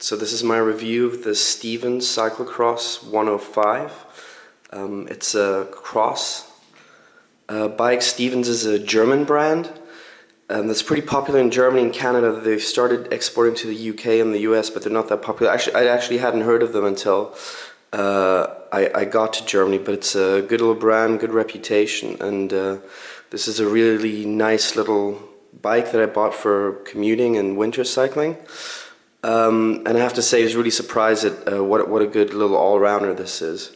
So this is my review of the Stevens Cyclo-cross 105. It's a cross bike. Stevens is a German brand that's pretty popular in Germany and Canada. They've started exporting to the UK and the US, but they're not that popular. Actually, I actually hadn't heard of them until I got to Germany, but it's a good little brand, good reputation, and this is a really nice little bike that I bought for commuting and winter cycling. And I have to say I was really surprised at what a good little all-rounder this is.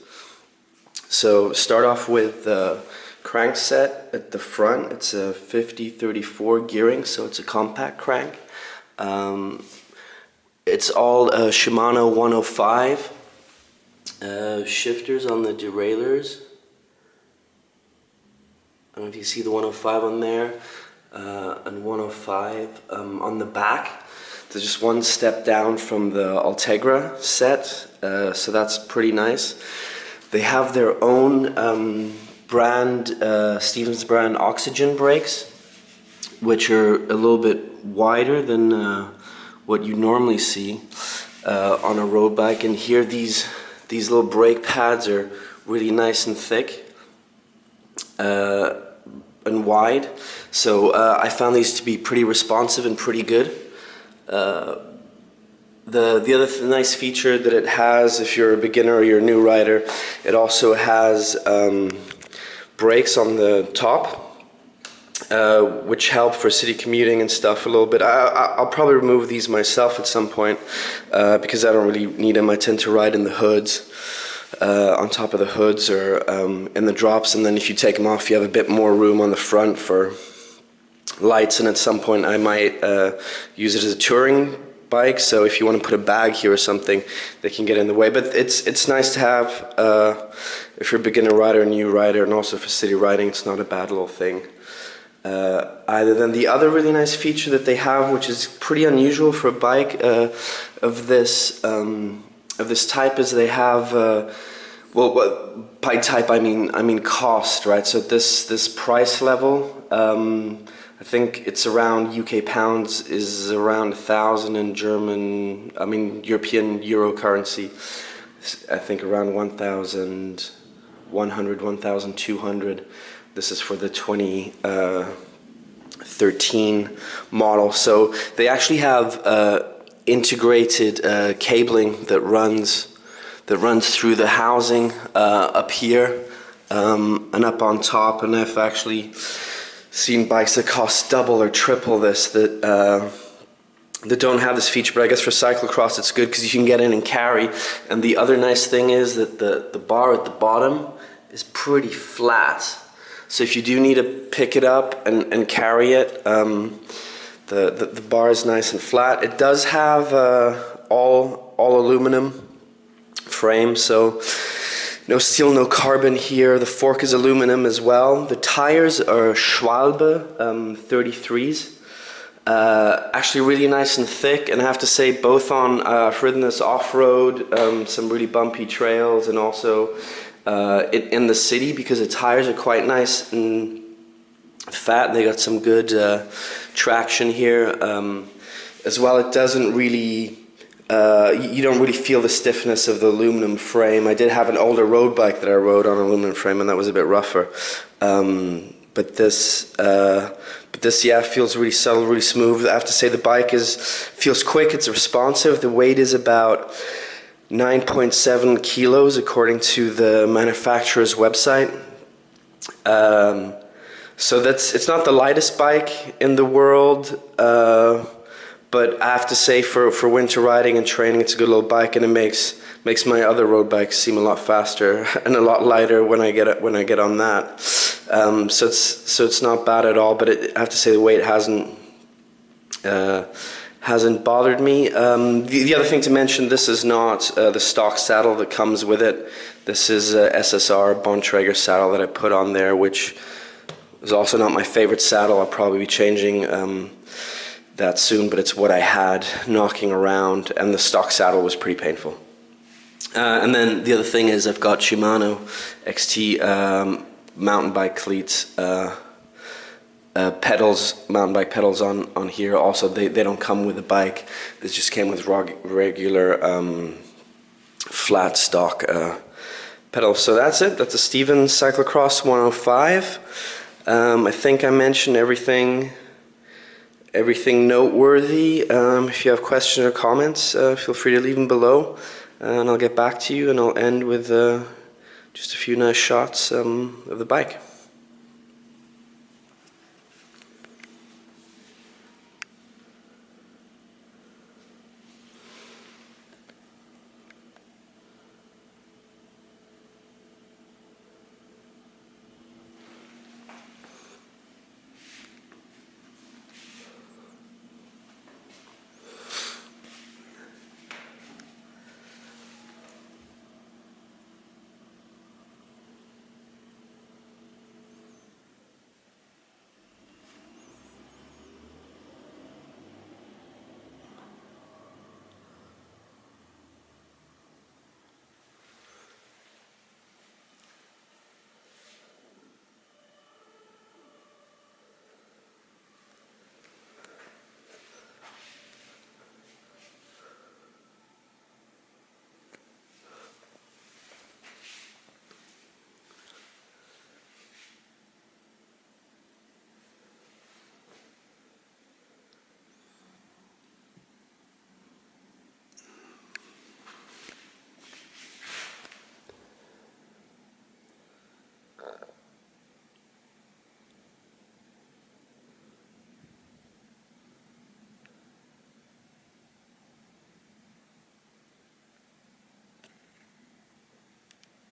So start off with the crankset at the front. It's a 50-34 gearing, so it's a compact crank. It's all Shimano 105 shifters on the derailleurs. I don't know if you see the 105 on there, and 105 on the back. There's just one step down from the Ultegra set, so that's pretty nice. They have their own brand, Stevens brand Oxygen brakes, which are a little bit wider than what you normally see on a road bike. And here these little brake pads are really nice and thick and wide. So I found these to be pretty responsive and pretty good. The other nice feature that it has, if you're a beginner or you're a new rider, it also has brakes on the top, which help for city commuting and stuff a little bit. I'll probably remove these myself at some point because I don't really need them. I tend to ride in the hoods, on top of the hoods or in the drops, and then if you take them off you have a bit more room on the front for lights, and at some point I might use it as a touring bike, so if you want to put a bag here or something, they can get in the way. But it's nice to have if you're a beginner rider, a new rider, and also for city riding. It's not a bad little thing either. Then the other really nice feature that they have, which is pretty unusual for a bike of this type, is they have well, bike type I mean cost, right? So this price level, I think it's around UK pounds is around 1,000 in European euro currency. I think around 1,100, 1,200. This is for the 2013 model. So they actually have integrated cabling that runs through the housing up here and up on top, and I've actually seen bikes that cost double or triple this that don't have this feature, but I guess for cyclocross it's good because you can get in and carry. And the other nice thing is that the bar at the bottom is pretty flat, so if you do need to pick it up and carry it, the bar is nice and flat. It does have all aluminum frame, so no steel, no carbon here. The fork is aluminum as well. The tires are Schwalbe 33s. Actually really nice and thick, and I have to say both on, I've ridden this off-road, some really bumpy trails, and also in the city, because the tires are quite nice and fat. They got some good traction here. As well, it doesn't really you don't really feel the stiffness of the aluminum frame. I did have an older road bike that I rode on aluminum frame, and that was a bit rougher. But this yeah, feels really subtle, really smooth. I have to say the bike feels quick. It's responsive. The weight is about 9.7 kilos according to the manufacturer's website. So it's not the lightest bike in the world. But I have to say, for winter riding and training, it's a good little bike, and it makes my other road bikes seem a lot faster and a lot lighter when I get on that. So it's not bad at all. But I have to say the weight hasn't bothered me. The other thing to mention, this is not the stock saddle that comes with it. This is a SSR Bontrager saddle that I put on there, which is also not my favorite saddle. I'll probably be changing that soon, but it's what I had knocking around, and the stock saddle was pretty painful. And then the other thing is I've got Shimano XT mountain bike cleats pedals, mountain bike pedals on here. Also, they don't come with a bike. This just came with regular flat stock pedals. So that's it. That's a Stevens Cyclo-cross 105. I think I mentioned everything noteworthy. If you have questions or comments, feel free to leave them below, and I'll get back to you, and I'll end with just a few nice shots of the bike.